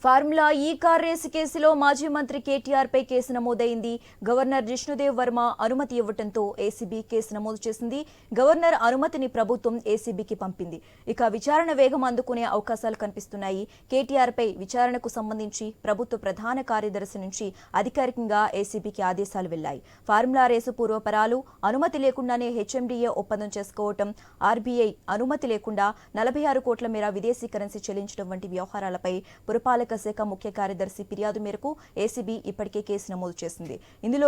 Formula ఈ car race కేసులో మాజీ మంత్రి కేటీఆర్ పై కేసు నమోదైంది. గవర్నర్ జిష్ణుదేవ్ వర్మ అనుమతి ఇవ్వడంతో ఏసీబీ కేసు నమోదు చేసింది. గవర్నర్ అనుమతిని ప్రభుత్వం ఏసీబీకి పంపింది. ఇక విచారణ వేగం అందుకునే అవకాశాలు కనిపిస్తున్నాయి. కేటీఆర్ పై విచారణకు సంబంధించి ప్రభుత్వ ప్రధాన కార్యదర్శి నుంచి అధికారికంగా ఏసీబీకి ఆదేశాలు వెళ్లాయి. ఫార్ములా రేసు పూర్వపరాలు, అనుమతి లేకుండానే హెచ్ఎండీఏ ఒప్పందం చేసుకోవటం, ఆర్బీఐ అనుమతి లేకుండా 46 కోట్ల మేర విదేశీ కరెన్సీ చెల్లించడం వంటి వ్యవహారాలపై పురపాలక శాఖ ముఖ్య కార్యదర్శి ఫిర్యాదు మేరకు ఏసీబీ ఇప్పటికే కేసు నమోదు చేసింది. ఇందులో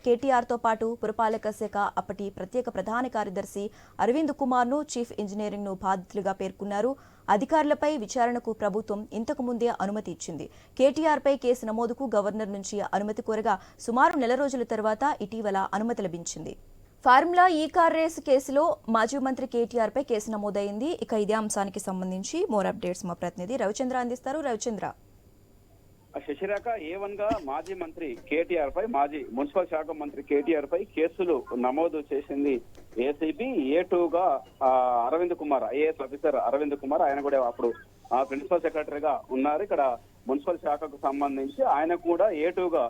కేటీఆర్తో పాటు పురపాలక శాఖ అప్పటి ప్రత్యేక ప్రధాన కార్యదర్శి అరవింద్ కుమార్ ను, చీఫ్ ఇంజనీరింగ్ ను బాధితులుగా పేర్కొన్నారు. అధికారులపై విచారణకు ప్రభుత్వం ఇంతకు ముందే అనుమతి ఇచ్చింది. కేటీఆర్ పై కేసు నమోదుకు గవర్నర్ నుంచి అనుమతి కోరగా సుమారు నెల రోజుల తర్వాత ఇటీవల అనుమతి లభించింది. ఫార్ములా ఈ కార్ రేసు కేసులో మాజీ మంత్రి కేటీఆర్ పై కేసు నమోదైంది. ఇక ఇదే అంశానికి సంబంధించి మోర్ అప్డేట్స్ మా ప్రతినిధి రవిచంద్ర అందిస్తారు. రవిచంద్ర, శశిరేఖ A1 గా మాజీ మంత్రి కేటీఆర్ పై, మాజీ మున్సిపల్ శాఖ మంత్రి కేటీఆర్ పై కేసులు నమోదు చేసింది ఏసీబీ. A2 గా అరవింద్ కుమార్, ఐఏఎస్ ఆఫీసర్ అరవింద్ కుమార్, ఆయన కూడా అప్పుడు ప్రిన్సిపల్ సెక్రటరీగా ఉన్నారు. ఇక్కడ మున్సిపల్ శాఖకు సంబంధించి ఆయన కూడా A2 గా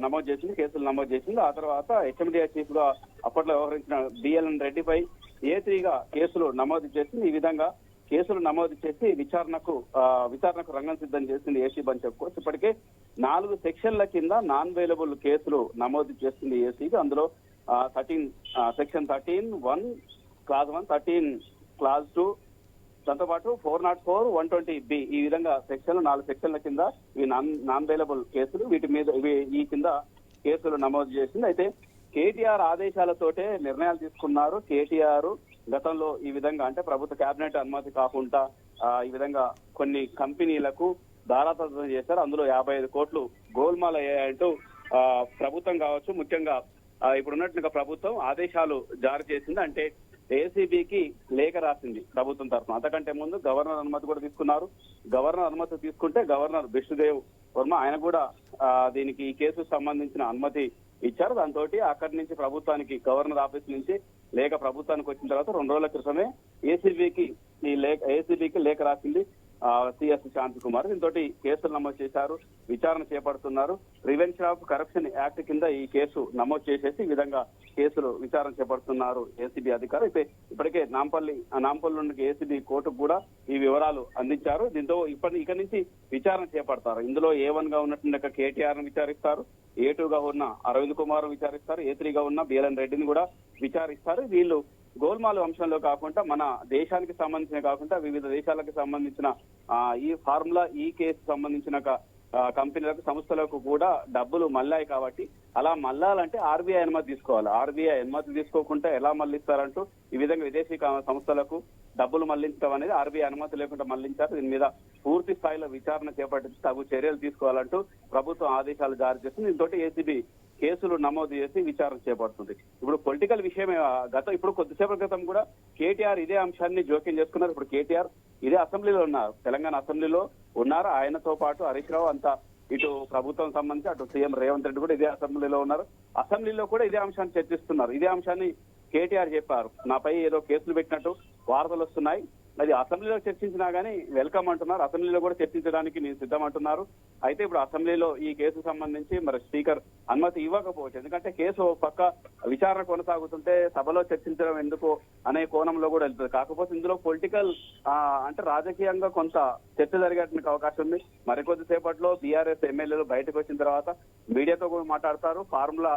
నమోదు చేసింది, కేసులు నమోదు చేసింది. ఆ తర్వాత హెచ్ఎండిఏ చీఫ్ గా అప్పట్లో వ్యవహరించిన బిఎల్ఎన్ రెడ్డిపై A3 గా కేసులు నమోదు చేసింది. ఈ విధంగా కేసులు నమోదు చేసి విచారణకు రంగం సిద్ధం చేసింది ఏసీబీ అని చెప్పుకోవచ్చు. ఇప్పటికే 4 సెక్షన్ల కింద నాన్ అవైలబుల్ కేసులు నమోదు చేస్తుంది ఏసీబీ. అందులో సెక్షన్ 13(1) క్లాజ్ 1, 13 క్లాజ్ 2, దాంతో పాటు 404, 120B ఈ విధంగా సెక్షన్లు 4 సెక్షన్ల కింద ఇవి నాన్ అవైలబుల్ కేసులు. వీటి మీద ఈ కింద కేసులు నమోదు చేసింది. అయితే కేటీఆర్ ఆదేశాలతోటే నిర్ణయాలు తీసుకున్నారు. కేటీఆర్ గతంలో ఈ విధంగా, అంటే ప్రభుత్వ కేబినెట్ అనుమతి కాకుండా ఈ విధంగా కొన్ని కంపెనీలకు దారాదత్తం చేశారు. అందులో 55 కోట్లు గోల్మాల్ అయ్యాయంటూ ప్రభుత్వం కావచ్చు, ముఖ్యంగా ఇప్పుడున్నట్టుగా ప్రభుత్వం ఆదేశాలు జారీ చేసింది. అంటే ఏసీబీకి లేఖ రాసింది ప్రభుత్వం తరఫున. అంతకంటే ముందు గవర్నర్ అనుమతి కూడా తీసుకున్నారు. గవర్నర్ అనుమతి తీసుకుంటే గవర్నర్ జిష్ణుదేవ్ వర్మ ఆయన కూడా దీనికి ఈ కేసుకు సంబంధించిన అనుమతి ఇచ్చారు. దాంతో అక్కడి నుంచి ప్రభుత్వానికి, గవర్నర్ ఆఫీస్ నుంచి లేఖ ప్రభుత్వానికి వచ్చిన తర్వాత 2 రోజుల క్రితమే ఏసీబీకి లేఖ రాసింది సిఎస్ శాంతి కుమార్. దీంతో కేసులు నమోదు చేశారు, విచారణ చేపడుతున్నారు. ప్రివెన్షన్ ఆఫ్ కరప్షన్ యాక్ట్ కింద ఈ కేసు నమోదు చేసేసి ఈ విధంగా కేసులు విచారణ చేపడుతున్నారు ఏసీబీ అధికారులు. అయితే ఇప్పటికే నాంపల్లి నుండి ఏసీబీ కోర్టుకు కూడా ఈ వివరాలు అందించారు. దీంతో ఇక నుంచి విచారణ చేపడతారు. ఇందులో A1 గా ఉన్నట్టు కేటీఆర్ ను విచారిస్తారు, A2 గా ఉన్న అరవింద్ కుమార్ విచారిస్తారు, A3 గా ఉన్న బిఎల్ఎన్ రెడ్డిని కూడా విచారిస్తారు. వీళ్ళు గోల్మాల్ అంశంలో కాకుండా, మన దేశానికి సంబంధించిన కాకుండా వివిధ దేశాలకు సంబంధించిన ఈ ఫార్ములా ఈ కేసు సంబంధించిన కంపెనీలకు, సంస్థలకు కూడా డబ్బులు మళ్ళాయి. కాబట్టి అలా మళ్ళాలంటే ఆర్బీఐ అనుమతి తీసుకోవాలి. ఆర్బీఐ అనుమతి తీసుకోకుండా ఎలా మళ్లిస్తారంటూ ఈ విధంగా విదేశీ సంస్థలకు డబ్బులు మళ్లించడం అనేది ఆర్బీఐ అనుమతి లేకుండా మళ్లించారు. దీని మీద పూర్తి స్థాయిలో విచారణ చేపట్టి తగు చర్యలు తీసుకోవాలంటూ ప్రభుత్వం ఆదేశాలు జారీ చేస్తుంది. దీంతో ఏసీబీ కేసులు నమోదు చేసి విచారణ చేపడుతుంది. ఇప్పుడు పొలిటికల్ విషయమే. ఇప్పుడు కొద్దిసేపటి క్రితం కూడా కేటీఆర్ ఇదే అంశాన్ని జోక్యం చేసుకున్నారు. ఇప్పుడు కేటీఆర్ ఇదే అసెంబ్లీలో ఉన్నారు, తెలంగాణ అసెంబ్లీలో ఉన్నారు. ఆయనతో పాటు హరీష్ రావు అంతా ఇటు ప్రభుత్వం సంబంధించి అటు సీఎం రేవంత్ రెడ్డి కూడా ఇదే అసెంబ్లీలో ఉన్నారు. అసెంబ్లీలో కూడా ఇదే అంశాన్ని చర్చిస్తున్నారు. ఇదే అంశాన్ని కేటీఆర్ చెప్పారు. నాపై ఏదో కేసులు పెట్టినట్టు వార్తలు వస్తున్నాయి, అది అసెంబ్లీలో చర్చించినా గానీ వెల్కమ్ అంటున్నారు. అసెంబ్లీలో కూడా చర్చించడానికి నేను సిద్ధం అంటున్నారు. అయితే ఇప్పుడు అసెంబ్లీలో ఈ కేసు సంబంధించి మరి స్పీకర్ అనుమతి ఇవ్వకపోవచ్చు. ఎందుకంటే కేసు పక్క విచారణ కొనసాగుతుంటే సభలో చర్చించడం ఎందుకు అనే కోణంలో కూడా వెళ్తుంది. కాకపోతే ఇందులో పొలిటికల్ అంటే రాజకీయంగా కొంత చర్చ జరిగేటువంటి అవకాశం ఉంది. మరికొద్ది సేపట్లో బీఆర్ఎస్ ఎమ్మెల్యేలు బయటకు వచ్చిన తర్వాత మీడియాతో కూడా మాట్లాడతారు. ఫార్ములా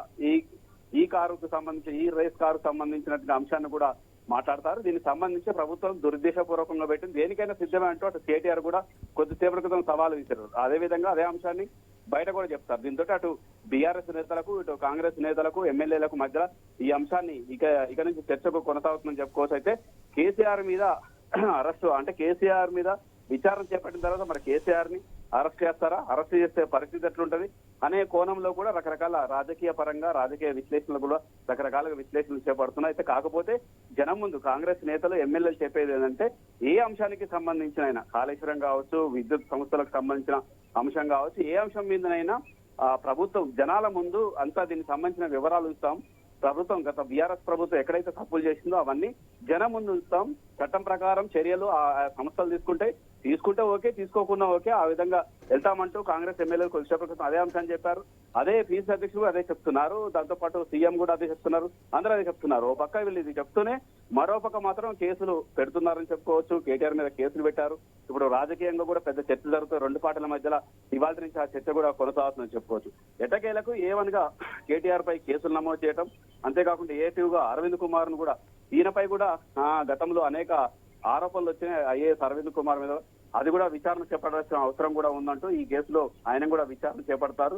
ఈ కారుకు సంబంధించి, ఈ రేస్ కారు సంబంధించినటువంటి అంశాన్ని కూడా మాట్లాడతారు. దీనికి సంబంధించి ప్రభుత్వం దురుద్దేశపూర్వకంగా పెట్టింది, దేనికైనా సిద్ధమే అంటూ అటు కేటీఆర్ కూడా కొద్దిసేపటి క్రితం సవాలు విసిరారు. అదేవిధంగా అదే అంశాన్ని బయట కూడా చెప్తారు. దీంతో అటు బీఆర్ఎస్ నేతలకు, ఇటు కాంగ్రెస్ నేతలకు, ఎమ్మెల్యేలకు మధ్య ఈ అంశాన్ని ఇక నుంచి చర్చకు కొనసాగుతుందని చెప్పుకోవచ్చు. అయితే కేసీఆర్ మీద అరెస్టు, అంటే కేసీఆర్ మీద విచారణ చేపట్టిన తర్వాత మరి కేసీఆర్ ని అరెస్ట్ చేస్తారా, అరెస్ట్ చేస్తే పరిస్థితి ఎట్లుంటది అనే కోణంలో కూడా రకరకాల రాజకీయ పరంగా, రాజకీయ విశ్లేషణలు కూడా రకరకాల విశ్లేషణలు చేపడుతున్నాయి. అయితే కాకపోతే జనం ముందు కాంగ్రెస్ నేతలు, ఎమ్మెల్యేలు చెప్పేది ఏంటంటే ఏ అంశానికి సంబంధించిన, కాళేశ్వరం కావచ్చు, విద్యుత్ సంస్థలకు సంబంధించిన అంశం కావచ్చు, ఏ అంశం మీదనైనా ప్రభుత్వం జనాల ముందు అంతా దీనికి సంబంధించిన వివరాలు ఇస్తాం. ప్రభుత్వం, గత బీఆర్ఎస్ ప్రభుత్వం ఎక్కడైతే తప్పులు చేసిందో అవన్నీ జనం ముందు ఉంచుతాం. చట్టం ప్రకారం చర్యలు ఆ సంస్థలు తీసుకుంటే తీసుకుంటే ఓకే, తీసుకోకుండా ఓకే, ఆ విధంగా వెళ్తామంటూ కాంగ్రెస్ ఎమ్మెల్యేలు కొద్దిసేపటి క్రితం అదే అంశాన్ని చెప్పారు. అదే పీసీ అధ్యక్షుడు అదే చెప్తున్నారు, దాంతో పాటు సీఎం కూడా అదే చెప్తున్నారు, అందరూ అదే చెప్తున్నారు. ఓ పక్క వీళ్ళు ఇది చెప్తూనే మరో పక్క మాత్రం కేసులు పెడుతున్నారని చెప్పుకోవచ్చు. కేటీఆర్ మీద కేసులు పెట్టారు. ఇప్పుడు రాజకీయంగా కూడా పెద్ద చర్చ జరుగుతాయి రెండు పార్టీల మధ్యలో. ఇవాళ నుంచి ఆ చర్చ కూడా కొనసాగుతుందని చెప్పుకోవచ్చు. ఎట్టకేలకు ఏవన్గా కేటీఆర్ పై కేసులు నమోదు చేయడం, అంతేకాకుండా ఏటీవ్గా అరవింద్ కుమార్ ను కూడా, ఈయనపై కూడా గతంలో అనేక ఆరోపణలు వచ్చినాయి ఐఏఎస్ అరవింద్ కుమార్ మీద. అది కూడా విచారణ చేపట్టాల్సిన అవసరం కూడా ఉందంటూ ఈ కేసులో ఆయన కూడా విచారణ చేపడతారు.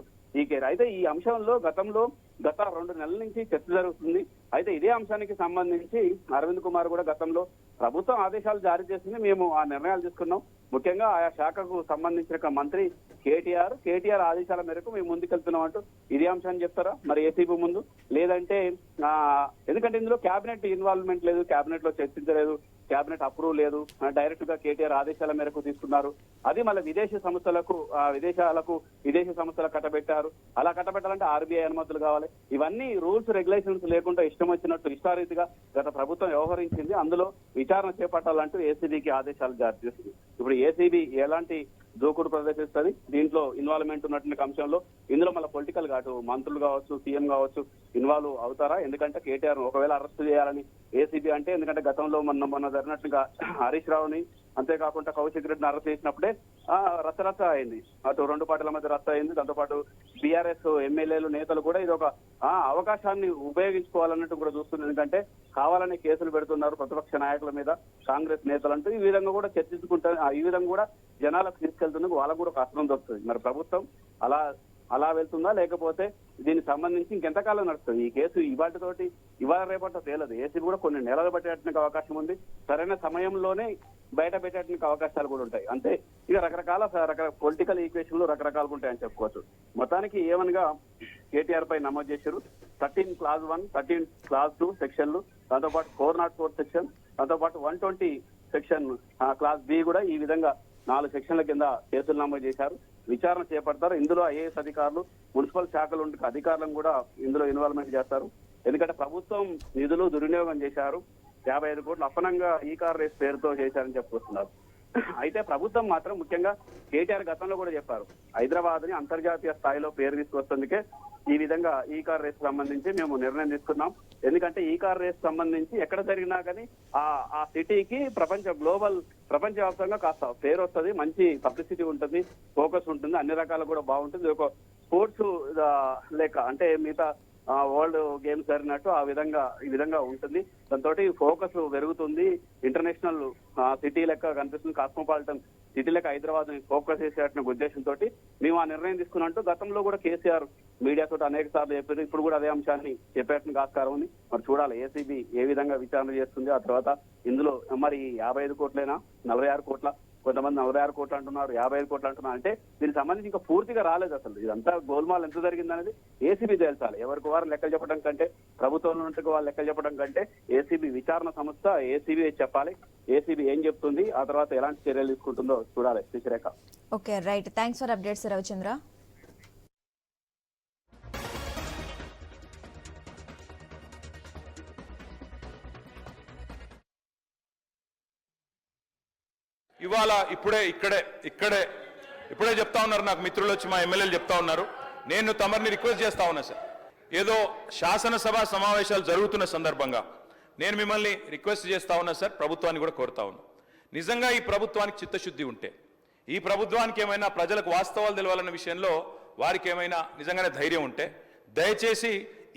అయితే ఈ అంశంలో గత 2 నెలల నుంచి చర్చ జరుగుతుంది. అయితే ఇదే అంశానికి సంబంధించి అరవింద్ కుమార్ కూడా గతంలో ప్రభుత్వం ఆదేశాలు జారీ చేసింది, మేము ఆ నిర్ణయాలు తీసుకున్నాం, ముఖ్యంగా ఆయా శాఖకు సంబంధించిన మంత్రి కేటీఆర్ ఆదేశాల మేరకు మేము ముందుకెళ్తున్నాం అంటూ ఇదే అంశాన్ని చెప్తారా మరి ఏసీబీ ముందు? లేదంటే ఎందుకంటే ఇందులో కేబినెట్ ఇన్వాల్వ్మెంట్ లేదు, కేబినెట్ లో చర్చించలేదు, కేబినెట్ అప్రూవ్ లేదు, డైరెక్ట్ గా కేటీఆర్ ఆదేశాల మేరకు తీసుకున్నారు. అది మళ్ళీ విదేశీ సంస్థలకు కట్టబెట్టారు. అలా కట్టబెట్టాలంటే ఆర్బీఐ అనుమతులు కావాలి. ఇవన్నీ రూల్స్ రెగ్యులేషన్స్ లేకుండా ఇష్టం వచ్చినట్టు ఇష్టారీతిగా గత ప్రభుత్వం వ్యవహరించింది. అందులో విచారణ చేపట్టాలంటూ ఏసీబీకి ఆదేశాలు జారీ చేసింది. ఇప్పుడు ఏసీబీ ఎలాంటి దూకుడు ప్రదర్శిస్తుంది, దీంట్లో ఇన్వాల్వ్మెంట్ ఉన్నటువంటి అంశంలో ఇందులో మళ్ళీ పొలిటికల్ గా అటు మంత్రులు కావచ్చు, సీఎం కావచ్చు ఇన్వాల్వ్ అవుతారా? ఎందుకంటే కేటీఆర్ ఒకవేళ అరెస్ట్ చేయాలని ఏసీబీ అంటే, ఎందుకంటే గతంలో మొన్న జరిగినట్టుగా హరీష్ రావుని, అంతేకాకుండా కౌశిక్ రెడ్డిని అరెస్ట్ చేసినప్పుడే రచ్చరచ్చ అయింది. అటు రెండు పార్టీల మధ్య రచ్చ అయింది. దాంతోపాటు బీఆర్ఎస్ ఎమ్మెల్యేలు నేతలు కూడా ఇది ఒక అవకాశాన్ని ఉపయోగించుకోవాలన్నట్టు కూడా చూస్తుంది. ఎందుకంటే కావాలని కేసులు పెడుతున్నారు ప్రతిపక్ష నాయకుల మీద కాంగ్రెస్ నేతలంటూ. ఈ విధంగా కూడా చర్చించుకుంటారు, ఈ విధంగా కూడా జనాలకు తీసుకెళ్తున్నందుకు వాళ్ళకు కూడా ఒక అస్త్రం దొరుకుతుంది. మరి ప్రభుత్వం అలా వెళ్తుందా, లేకపోతే దీనికి సంబంధించి ఇంకెంతకాలం నడుస్తుంది ఈ కేసు? ఇవాళ రేపట్లో తేలదు. ఏసీబీ కూడా కొన్ని నెలలు పట్టేయడానికి అవకాశం ఉంది. సరైన సమయంలోనే బయట పెట్టడానికి అవకాశాలు కూడా ఉంటాయి. అంతే, ఇక రకరకాల పొలిటికల్ ఈక్వేషన్లు రకరకాలుగా ఉంటాయని చెప్పుకోవచ్చు. మొత్తానికి ఏమనగా కేటీఆర్ పై నమోదు చేశారు 13(1), 13(2) సెక్షన్లు, దాంతోపాటు 404 సెక్షన్, దాంతోపాటు 120 సెక్షన్ క్లాస్ బి కూడా, ఈ విధంగా 4 సెక్షన్ల కింద కేసులు నమోదు చేశారు. విచారణ చేపడతారు. ఇందులో ఐఏఎస్ అధికారులు, మున్సిపల్ శాఖలు అధికారులను కూడా ఇందులో ఇన్వాల్వ్మెంట్ చేస్తారు. ఎందుకంటే ప్రభుత్వం నిధులు దుర్వినియోగం చేశారు, 55 కోట్లు అప్పనంగా ఈ కార్ రేస్ పేరుతో చేశారని చెప్పుకొస్తున్నారు. అయితే ప్రభుత్వం మాత్రం ముఖ్యంగా కేటీఆర్ గతంలో కూడా చెప్పారు, హైదరాబాద్ ని అంతర్జాతీయ స్థాయిలో పేరు తీసుకొస్తుందికే ఈ విధంగా ఈ కార్ రేస్ సంబంధించి మేము నిర్ణయం తీసుకున్నాం. ఎందుకంటే ఈ కార్ రేస్ సంబంధించి ఎక్కడ జరిగినా కానీ ఆ సిటీకి ప్రపంచవ్యాప్తంగా కాస్త పేరు వస్తుంది, మంచి పబ్లిసిటీ ఉంటుంది, ఫోకస్ ఉంటుంది, అన్ని రకాలు కూడా బాగుంటుంది. ఒక స్పోర్ట్స్ లెక్క అంటే మిగతా వరల్డ్ గేమ్స్ జరిగినట్టు ఈ విధంగా ఉంటుంది. దాంతో ఫోకస్ పెరుగుతుంది, ఇంటర్నేషనల్ సిటీ లెక్క కనిపిస్తుంది, కాస్మోపాలిటన్ సిటీ లెక్క హైదరాబాద్ ని ఫోకస్ చేసేట ఉద్దేశంతో మేము ఆ నిర్ణయం తీసుకున్నట్టు గతంలో కూడా కేసీఆర్ మీడియాతో అనేక సార్లు చెప్పారు. ఇప్పుడు కూడా అదే అంశాన్ని చెప్పేటనికి ఆస్కారం ఉంది. మరి చూడాలి ఏసీబీ ఏ విధంగా విచారణ చేస్తుంది. ఆ తర్వాత ఇందులో మరి 55 కోట్లైనా 46 కోట్ల, కొంతమంది 46 కోట్లు అంటున్నారు, 55 కోట్లు అంటున్నారు. అంటే దీనికి సంబంధించి ఇంకా పూర్తిగా రాలేదు. అసలు ఇదంతా గోల్మాల్ ఎంత జరిగింది అనేది ఏసీబీ తేల్చాలి. ఎవరికి వారు లెక్కలు చెప్పడం కంటే, ప్రభుత్వంలో ఉంటే వాళ్ళు లెక్కలు చెప్పడం కంటే ఏసీబీ విచారణ సంస్థ ఏసీబీ చెప్పాలి. ఏసీబీ ఏం చెప్తుంది, ఆ తర్వాత ఎలాంటి చర్యలు తీసుకుంటుందో చూడాలి. Srirekha. Okay, right. Thanks for updates Ravichandra. ఇవాళ ఇప్పుడే చెప్తా ఉన్నారు, నాకు మిత్రులు వచ్చి మా ఎమ్మెల్యేలు చెప్తా ఉన్నారు. నేను తమరిని రిక్వెస్ట్ చేస్తా ఉన్నా సార్, ఏదో శాసనసభ సమావేశాలు జరుగుతున్న సందర్భంగా నేను మిమ్మల్ని రిక్వెస్ట్ చేస్తా ఉన్నా సార్, ప్రభుత్వాన్ని కూడా కోరుతా ఉన్నా. నిజంగా ఈ ప్రభుత్వానికి చిత్తశుద్ధి ఉంటే, ఈ ప్రభుత్వానికి ఏమైనా ప్రజలకు వాస్తవాలు తెలవాలన్న విషయంలో వారికి ఏమైనా నిజంగానే ధైర్యం ఉంటే, దయచేసి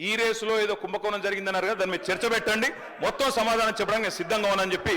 ఈ రేసులో ఏదో కుంభకోణం జరిగిందన్నారు కదా, దాని మీద చర్చ పెట్టండి, మొత్తం సమాధానం చెప్పడానికి నేను సిద్ధంగా ఉన్నానని చెప్పి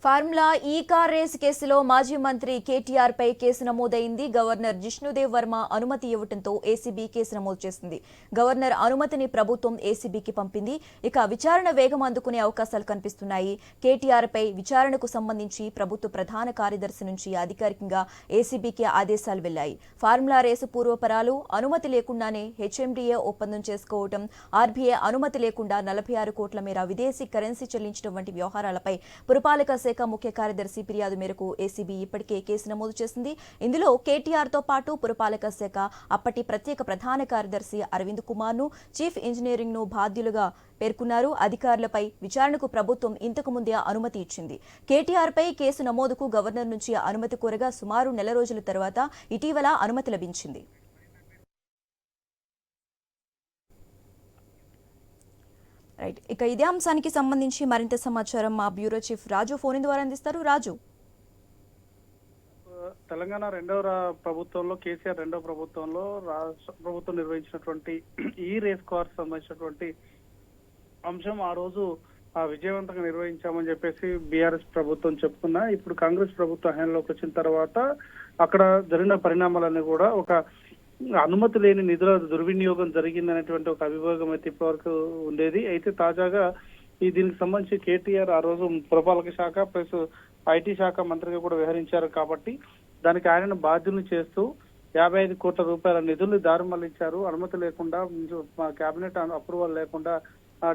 ఫార్ములా ఈ కార్ రేస్ కేసులో మాజీ మంత్రి కేటీఆర్ పై కేసు నమోదైంది. గవర్నర్ జిష్ణుదేవ్ వర్మ అనుమతి ఇవ్వడంతో ఏసీబీ కేసు నమోదు చేసింది. గవర్నర్ అనుమతిని ప్రభుత్వం ఏసీబీకి పంపింది. ఇక విచారణ వేగం అందుకునే అవకాశాలు కనిపిస్తున్నాయి. కేటీఆర్ పై విచారణకు సంబంధించి ప్రభుత్వ ప్రధాన కార్యదర్శి నుంచి అధికారికంగా ఏసీబీకి ఆదేశాలు వెళ్లాయి. ఫార్ములా రేసు పూర్వపరాలు, అనుమతి లేకుండానే హెచ్ఎండిఏ ఒప్పందం చేసుకోవడం, ఆర్బీఐ అనుమతి లేకుండా 46 కోట్ల మేర విదేశీ కరెన్సీ చెల్లించడం వంటి వ్యవహారాలపై పురపాలక శాఖ ముఖ్య కార్యదర్శి ఫిర్యాదు మేరకు ఏసీబీ ఇప్పటికే కేసు నమోదు చేసింది. ఇందులో కేటీఆర్తో పాటు పురపాలక శాఖ అప్పటి ప్రత్యేక ప్రధాన కార్యదర్శి అరవింద్ కుమార్ను, చీఫ్ ఇంజనీరింగ్ను బాధ్యులుగా పేర్కొన్నారు. అధికారులపై విచారణకు ప్రభుత్వం ఇంతకు ముందే అనుమతి ఇచ్చింది. కేటీఆర్పై కేసు నమోదుకు గవర్నర్ నుంచి అనుమతి కోరగా సుమారు నెల రోజుల తర్వాత ఇటీవల అనుమతి లభించింది. రైట్, ఇక ఇదే అంశానికి సంబంధించి మరింత సమాచారం మా బ్యూరో చీఫ్ రాజు ఫోన్ ద్వారా అందిస్తారు. రాజు, తెలంగాణ ప్రభుత్వంలో కేసీఆర్ రెండవ ప్రభుత్వంలో రాష్ట్ర ప్రభుత్వం నిర్వహించినటువంటి ఈ రేస్ కార్స్ సంబంధించినటువంటి అంశం ఆ రోజు విజయవంతంగా నిర్వహించామని చెప్పేసి బీఆర్ఎస్ ప్రభుత్వం చెప్పుకున్నా. ఇప్పుడు కాంగ్రెస్ ప్రభుత్వం హయాంలోకి వచ్చిన తర్వాత అక్కడ జరిగిన పరిణామాలన్నీ కూడా ఒక అనుమతి లేని నిధుల దుర్వినియోగం జరిగిందనేటువంటి ఒక అభియోగం అయితే ఇప్పటివరకు ఉండేది. అయితే తాజాగా దీనికి సంబంధించి కేటీఆర్ ఆ రోజు పురపాలక శాఖ ప్లస్ ఐటీ శాఖ మంత్రిగా కూడా వ్యవహరించారు కాబట్టి దానికి ఆయనను బాధ్యులను చేస్తూ 55 కోట్ల రూపాయల నిధులు దారి మళ్లించారు. అనుమతి లేకుండా, కేబినెట్ అప్రూవల్ లేకుండా,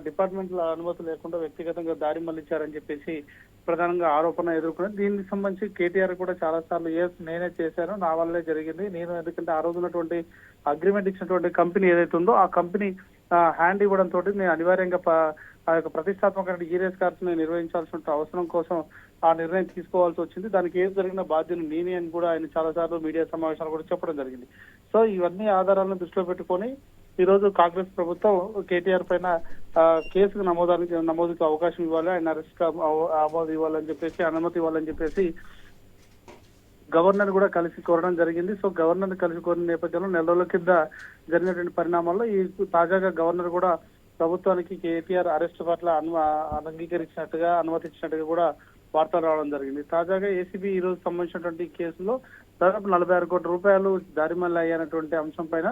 డిపార్ట్మెంట్ల అనుమతి లేకుండా వ్యక్తిగతంగా దారి మళ్లించారని చెప్పేసి ప్రధానంగా ఆరోపణ ఎదుర్కొన్నది. దీనికి సంబంధించి కేటీఆర్ కూడా చాలా సార్లు నేనే చేశాను, నా వల్లే జరిగింది, నేను ఎందుకంటే ఆ రోజు ఉన్నటువంటి అగ్రిమెంట్ ఇచ్చినటువంటి కంపెనీ ఏదైతే ఉందో ఆ కంపెనీ హ్యాండ్ ఇవ్వడం తోటి నేను అనివార్యంగా ఆ యొక్క ప్రతిష్టాత్మక ఈ రేస్ కార్స్ ని నిర్వహించాల్సిన అవసరం కోసం ఆ నిర్ణయం తీసుకోవాల్సి వచ్చింది. దానికి ఏం జరిగిన బాధ్యత నేనే అని కూడా ఆయన చాలా సార్లు మీడియా సమావేశాలు కూడా చెప్పడం జరిగింది. సో ఇవన్నీ ఆధారాలను దృష్టిలో పెట్టుకొని ఈ రోజు కాంగ్రెస్ ప్రభుత్వం కేటీఆర్ పైన కేసుకు నమోదుకు అవకాశం ఇవ్వాలి, ఆయన అరెస్ట్ ఆమోదు ఇవ్వాలని చెప్పేసి, అనుమతి ఇవ్వాలని చెప్పేసి గవర్నర్ కూడా కలిసి కోరడం జరిగింది. సో గవర్నర్ కలిసి కోరిన నేపథ్యంలో నెల రోజుల కింద జరిగినటువంటి పరిణామాల్లో ఈ తాజాగా గవర్నర్ కూడా ప్రభుత్వానికి కేటీఆర్ అరెస్ట్ పట్ల అంగీకరించినట్టుగా, అనుమతించినట్టుగా కూడా వార్తలు రావడం జరిగింది. తాజాగా ఏసీబీ ఈ రోజు సంబంధించినటువంటి కేసులో దాదాపు 46 కోట్ల రూపాయలు దారిమల్లి అయ్యానటువంటి అంశం పైన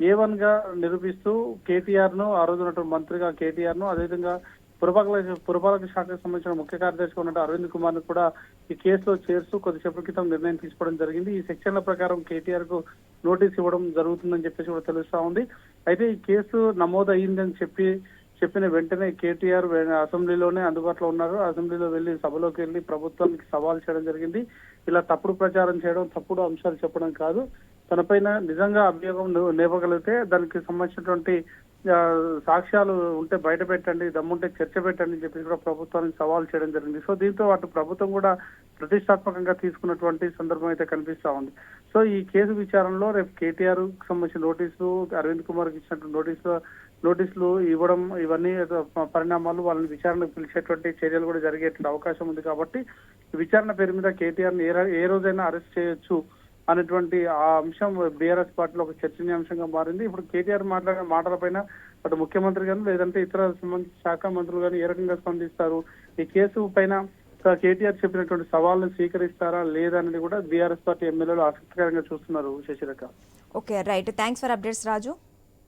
A1 గా నిరూపిస్తూ కేటీఆర్ ను, ఆ రోజు ఉన్నటువంటి మంత్రిగా కేటీఆర్ ను, అదేవిధంగా పురపాలక శాఖకు సంబంధించిన ముఖ్య కార్యదర్శిగా ఉన్న అరవింద్ కుమార్ ను కూడా ఈ కేసులో చేర్చూ కొద్దిసేపటి క్రితం నిర్ణయం తీసుకోవడం జరిగింది. ఈ సెక్షన్ల ప్రకారం కేటీఆర్ కు నోటీస్ ఇవ్వడం జరుగుతుందని చెప్పేసి కూడా తెలుస్తా ఉంది. అయితే ఈ కేసు నమోదు అయ్యిందని చెప్పిన వెంటనే కేటీఆర్ అసెంబ్లీలోనే అందుబాటులో ఉన్నారు. అసెంబ్లీలో వెళ్లి సభలోకి వెళ్లి ప్రభుత్వానికి సవాల్ చేయడం జరిగింది. ఇలా తప్పుడు ప్రచారం చేయడం, తప్పుడు అంశాలు చెప్పడం కాదు, తనపైన నిజంగా అభియోగం లేపగలిగితే దానికి సంబంధించినటువంటి సాక్ష్యాలు ఉంటే బయట పెట్టండి, దమ్ముంటే చర్చ పెట్టండి అని చెప్పి కూడా ప్రభుత్వానికి సవాల్ చేయడం జరిగింది. సో దీంతో అటు ప్రభుత్వం కూడా ప్రతిష్టాత్మకంగా తీసుకున్నటువంటి సందర్భం అయితే కనిపిస్తా ఉంది. సో ఈ కేసు విచారణలో రేపు కేటీఆర్ కు సంబంధించిన నోటీసులు, అరవింద్ కుమార్ కి ఇచ్చినటువంటి నోటీసులు ఇవ్వడం, ఇవన్నీ పరిణామాలు వాళ్ళని విచారణకు పిలిచేటువంటి చర్యలు కూడా జరిగేటువంటి అవకాశం ఉంది. కాబట్టి విచారణ పేరు మీద కేటీఆర్ ని ఏ రోజైనా అరెస్ట్ చేయొచ్చు అనేటువంటి ఆ అంశం బీఆర్ఎస్ పార్టీలో ఒక చర్చనీయాంశంగా మారింది. ఇప్పుడు కేటీఆర్ మాట్లాడిన మాటలపైన అటు ముఖ్యమంత్రి గాని లేదంటే ఇతర సంబంధించిన శాఖ మంత్రులు గాని ఏ రకంగా స్పందిస్తారు, ఈ కేసు పైన కేటీఆర్ చెప్పినటువంటి సవాళ్ళను స్వీకరిస్తారా లేదా అనేది కూడా బీఆర్ఎస్ పార్టీ ఎమ్మెల్యేలు ఆసక్తికరంగా చూస్తున్నారు. Sasirekha. Okay, right, thanks for updates Raju.